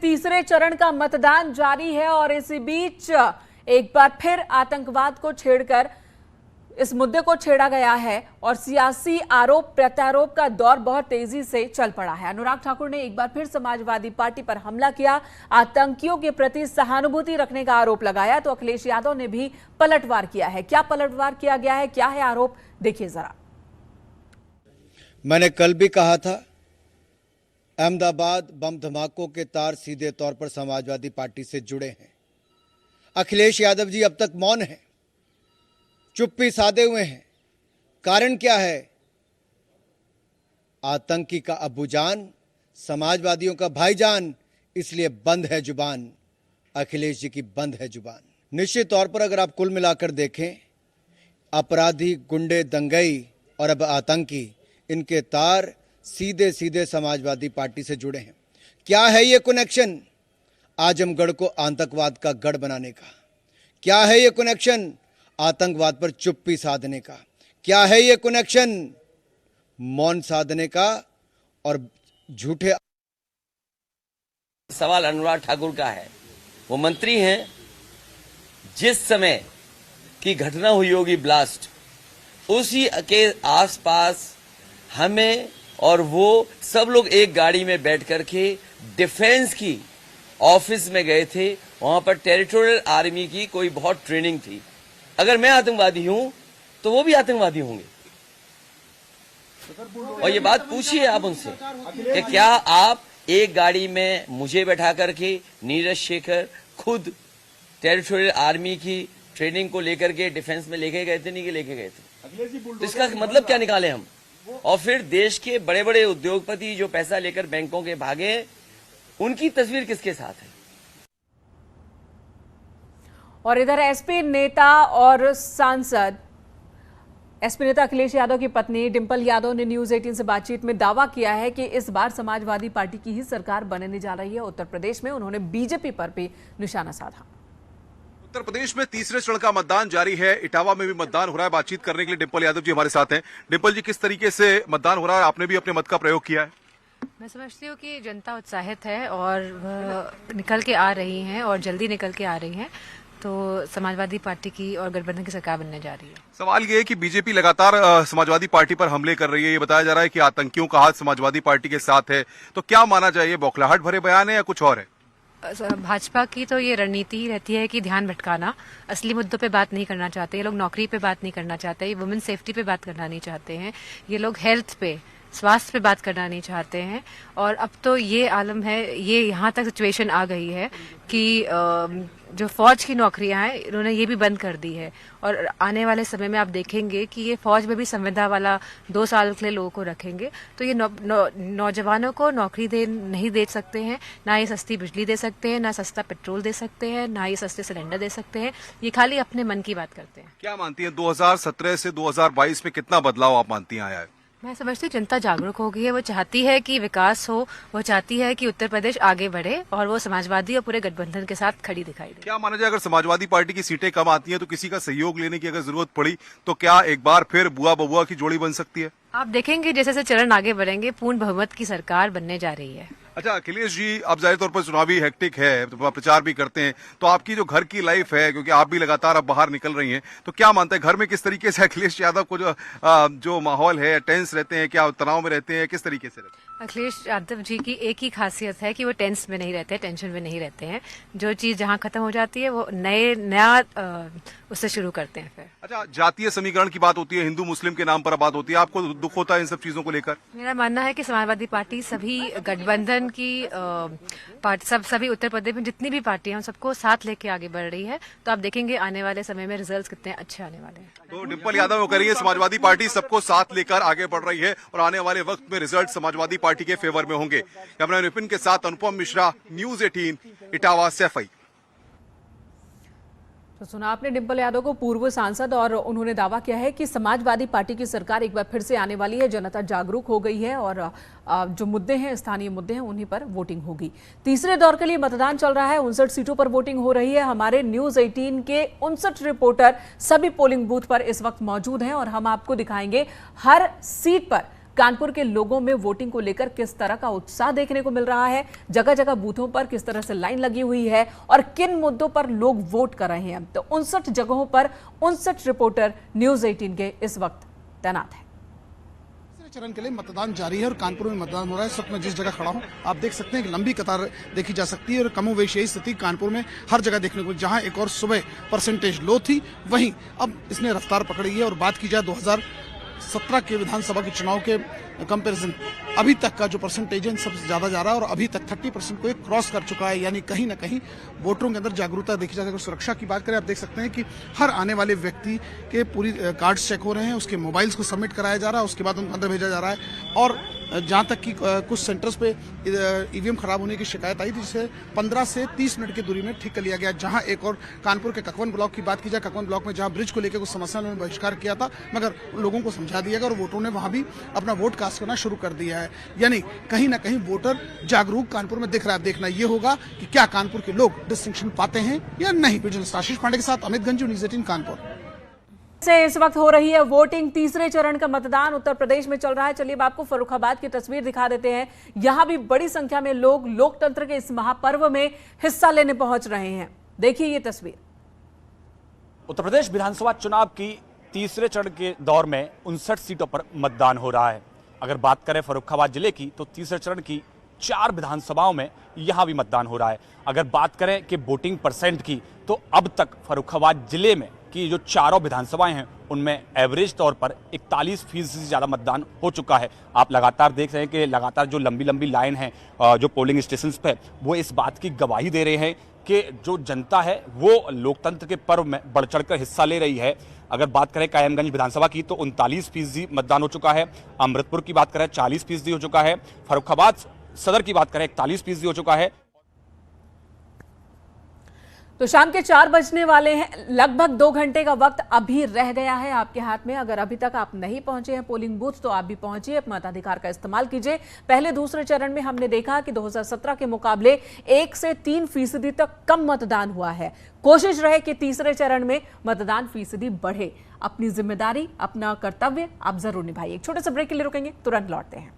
तीसरे चरण का मतदान जारी है और इसी बीच एक बार फिर आतंकवाद को छेड़कर इस मुद्दे को छेड़ा गया है और सियासी आरोप प्रत्यारोप का दौर बहुत तेजी से चल पड़ा है। अनुराग ठाकुर ने एक बार फिर समाजवादी पार्टी पर हमला किया, आतंकियों के प्रति सहानुभूति रखने का आरोप लगाया, तो अखिलेश यादव ने भी पलटवार किया है। क्या पलटवार किया गया है, क्या है आरोप, देखिए जरा। मैंने कल भी कहा था, अहमदाबाद बम धमाकों के तार सीधे तौर पर समाजवादी पार्टी से जुड़े हैं। अखिलेश यादव जी अब तक मौन हैं, चुप्पी साधे हुए हैं। कारण क्या है? आतंकी का अब्बूजान, समाजवादियों का भाईजान, इसलिए बंद है जुबान। अखिलेश जी की बंद है जुबान। निश्चित तौर पर अगर आप कुल मिलाकर देखें, अपराधी, गुंडे, दंगई और अब आतंकी, इनके तार सीधे सीधे समाजवादी पार्टी से जुड़े हैं। क्या है ये कनेक्शन? आजमगढ़ को आतंकवाद का गढ़ बनाने का। क्या है ये कनेक्शन? आतंकवाद पर चुप्पी साधने का। क्या है ये कनेक्शन? मौन साधने का और झूठे। सवाल अनुराग ठाकुर का है। वो मंत्री हैं, जिस समय की घटना हुई होगी ब्लास्ट, उसी के आसपास हमें और वो सब लोग एक गाड़ी में बैठ करके डिफेंस की ऑफिस में गए थे। वहां पर टेरिटोरियल आर्मी की कोई बहुत ट्रेनिंग थी। अगर मैं आतंकवादी हूं तो वो भी आतंकवादी होंगे। और ये बात पूछिए आप उनसे कि क्या आप एक गाड़ी में मुझे बैठा करके नीरज शेखर खुद टेरिटोरियल आर्मी की ट्रेनिंग को लेकर के डिफेंस में लेके गए थे? नहीं कि लेके गए थे। तो इसका मतलब क्या निकाले हम? और फिर देश के बड़े बड़े उद्योगपति जो पैसा लेकर बैंकों के भागे, उनकी तस्वीर किसके साथ है? और इधर एसपी नेता और सांसद एसपी नेता अखिलेश यादव की पत्नी डिंपल यादव ने न्यूज 18 से बातचीत में दावा किया है कि इस बार समाजवादी पार्टी की ही सरकार बनने जा रही है। उत्तर प्रदेश में उन्होंने बीजेपी पर भी निशाना साधा। उत्तर प्रदेश में तीसरे चरण का मतदान जारी है। इटावा में भी मतदान हो रहा है। बातचीत करने के लिए डिंपल यादव जी हमारे साथ हैं। डिंपल जी, किस तरीके से मतदान हो रहा है? आपने भी अपने मत का प्रयोग किया है। मैं समझती हूँ कि जनता उत्साहित है और निकल के आ रही हैं और जल्दी निकल के आ रही हैं। तो समाजवादी पार्टी की और गठबंधन की सरकार बनने जा रही है। सवाल ये है कि बीजेपी लगातार समाजवादी पार्टी पर हमले कर रही है। ये बताया जा रहा है कि आतंकियों का हाथ समाजवादी पार्टी के साथ है। तो क्या माना चाहिए, बौखलाहट भरे बयान है या कुछ और है? भाजपा की तो ये रणनीति ही रहती है कि ध्यान भटकाना, असली मुद्दों पे बात नहीं करना चाहते। ये लोग नौकरी पे बात नहीं करना चाहते, ये वुमेन सेफ्टी पे बात करना नहीं चाहते हैं, ये लोग हेल्थ पे, स्वास्थ्य पे बात करना नहीं चाहते हैं। और अब तो ये आलम है, ये यहाँ तक सिचुएशन आ गई है कि जो फौज की नौकरियां हैं, इन्होंने ये भी बंद कर दी है। और आने वाले समय में आप देखेंगे कि ये फौज में भी संविदा वाला 2 साल के लिए लोगों को रखेंगे। तो ये नौजवानों को नौकरी नहीं दे सकते हैं, ना ये सस्ती बिजली दे सकते हैं, ना सस्ता पेट्रोल दे सकते हैं, ना ये सस्ते सिलेंडर दे सकते हैं। ये खाली अपने मन की बात करते हैं। क्या मानती है 2017 से 2022 में कितना बदलाव आप मानती हैं आया है? मैं समझती हूँ जनता जागरूक हो गई है। वो चाहती है कि विकास हो, वो चाहती है कि उत्तर प्रदेश आगे बढ़े और वो समाजवादी और पूरे गठबंधन के साथ खड़ी दिखाई दे। क्या माना जाए, अगर समाजवादी पार्टी की सीटें कम आती हैं तो किसी का सहयोग लेने की अगर जरूरत पड़ी तो क्या एक बार फिर बुआ बबुआ की जोड़ी बन सकती है? आप देखेंगे जैसे जैसे चरण आगे बढ़ेंगे, पूर्ण बहुमत की सरकार बनने जा रही है। अच्छा अखिलेश जी, अब जाहिर तौर पर चुनावी हेक्टिक है, तो प्रचार भी करते हैं, तो आपकी जो घर की लाइफ है, क्योंकि आप भी लगातार अब बाहर निकल रही हैं, तो क्या मानते हैं घर में किस तरीके से अखिलेश यादव को जो माहौल है, टेंस रहते हैं, क्या तनाव में रहते हैं, किस तरीके से रहते हैं? अखिलेश यादव जी की एक ही खासियत है कि वो टेंस में नहीं रहते, टेंशन में नहीं रहते हैं। जो चीज जहां खत्म हो जाती है वो नया उससे शुरू करते हैं फिर। अच्छा, जातीय समीकरण की बात होती है, हिंदू मुस्लिम के नाम पर बात होती है, आपको दुख होता है इन सब चीजों को लेकर? मेरा मानना है कि समाजवादी पार्टी सभी गठबंधन की सभी उत्तर प्रदेश में जितनी भी पार्टियां हैं सबको साथ लेके आगे बढ़ रही है। तो आप देखेंगे आने वाले समय में रिजल्ट्स कितने अच्छे आने वाले हैं। तो डिंपल यादव कह रही है समाजवादी पार्टी सबको साथ लेकर आगे बढ़ रही है और आने वाले वक्त में रिजल्ट समाजवादी पार्टी के फेवर में होंगे। कैमरा विपिन के साथ अनुपम मिश्रा, न्यूज 18, इटावा, सैफई। तो सुना आपने डिंपल यादव को, पूर्व सांसद, और उन्होंने दावा किया है कि समाजवादी पार्टी की सरकार एक बार फिर से आने वाली है। जनता जागरूक हो गई है और जो मुद्दे हैं, स्थानीय मुद्दे हैं, उन्हीं पर वोटिंग होगी। तीसरे दौर के लिए मतदान चल रहा है, 59 सीटों पर वोटिंग हो रही है। हमारे न्यूज 18 के 59 रिपोर्टर सभी पोलिंग बूथ पर इस वक्त मौजूद हैं और हम आपको दिखाएंगे हर सीट पर कानपुर के लोगों में वोटिंग को लेकर किस तरह का उत्साह देखने को मिल रहा है, जगह जगह बूथों पर किस तरह से लाइन लगी हुई है और किन मुद्दों पर लोग वोट कर रहे हैं। तो 59 जगहों पर 59 रिपोर्टर न्यूज 18 के इस वक्त तैनात है। चरण के लिए मतदान जारी है और कानपुर में मतदान हो रहा है। इस वक्त मैं जिस जगह खड़ा हूं आप देख सकते हैं कि लंबी कतार देखी जा सकती है और कमोवेश यही स्थिति कानपुर में हर जगह देखने को, जहां एक और सुबह परसेंटेज लो थी वहीं अब इसने रफ्तार पकड़ी है। और बात की जाए 2017 के विधानसभा के चुनाव के कंपैरिजन अभी तक का जो परसेंटेज है सबसे ज्यादा जा रहा है और अभी तक 30% को एक क्रॉस कर चुका है। यानी कहीं ना कहीं वोटरों के अंदर जागरूकता देखी जा सकती है। सुरक्षा की बात करें आप देख सकते हैं कि हर आने वाले व्यक्ति के पूरी कार्ड्स चेक हो रहे हैं, उसके मोबाइल्स को सबमिट कराया जा रहा है, उसके बाद उनको अंदर भेजा जा रहा है। और जहां तक कि कुछ सेंटर्स पे ईवीएम खराब होने की शिकायत आई थी, जिसे 15 से 30 मिनट की दूरी में ठीक कर लिया गया। जहां एक और कानपुर के ककवन ब्लॉक की बात की जाए, ककवन ब्लॉक में जहां ब्रिज को लेकर कुछ समस्या ने बहिष्कार किया था, मगर लोगों को समझा दिया गया और वोटरों ने वहां भी अपना वोट कास्ट करना शुरू कर दिया है। यानी कहीं ना कहीं वोटर जागरूक कानपुर में दिख रहा है। देखना यह होगा कि क्या कानपुर के लोग डिस्टिंक्शन पाते हैं या नहीं। विजिलेंस आशीष पांडे के साथ अमित गंजू, न्यूज़ 18 कानपुर। से इस वक्त हो रही है वोटिंग। तीसरे चरण का मतदान उत्तर प्रदेश में चल रहा है। चलिए अब आपको फर्रुखाबाद की तस्वीर दिखा देते हैं। यहां भी बड़ी संख्या में लोग लोकतंत्र के इस महापर्व में हिस्सा लेने पहुंच रहे हैं। देखिए ये तस्वीर। उत्तर प्रदेश विधानसभा चुनाव की तीसरे चरण के दौर में 59 सीटों पर मतदान हो रहा है। अगर बात करें फर्रुखाबाद जिले की तो तीसरे चरण की 4 विधानसभाओं में यहां भी मतदान हो रहा है। अगर बात करें कि वोटिंग परसेंट की तो अब तक फर्रुखाबाद जिले में कि जो चारों विधानसभाएं हैं उनमें एवरेज तौर पर 41% से ज़्यादा मतदान हो चुका है। आप लगातार देख रहे हैं कि लगातार जो लंबी लंबी लाइन है जो पोलिंग स्टेशंस पे, वो इस बात की गवाही दे रहे हैं कि जो जनता है वो लोकतंत्र के पर्व में बढ़ चढ़कर हिस्सा ले रही है। अगर बात करें कायमगंज विधानसभा की तो 39% मतदान हो चुका है। अमृतपुर की बात करें 40% हो चुका है। फर्रुखाबाद सदर की बात करें 41% हो चुका है। तो शाम के 4 बजने वाले हैं। लगभग 2 घंटे का वक्त अभी रह गया है आपके हाथ में। अगर अभी तक आप नहीं पहुंचे हैं पोलिंग बूथ तो आप भी पहुंचिए, अपने मताधिकार का इस्तेमाल कीजिए। पहले दूसरे चरण में हमने देखा कि 2017 के मुकाबले 1 से 3% तक कम मतदान हुआ है। कोशिश रहे कि तीसरे चरण में मतदान फीसदी बढ़े। अपनी जिम्मेदारी, अपना कर्तव्य आप जरूर निभाइए। एक छोटे से ब्रेक के लिए रुकेंगे, तुरंत लौटते हैं।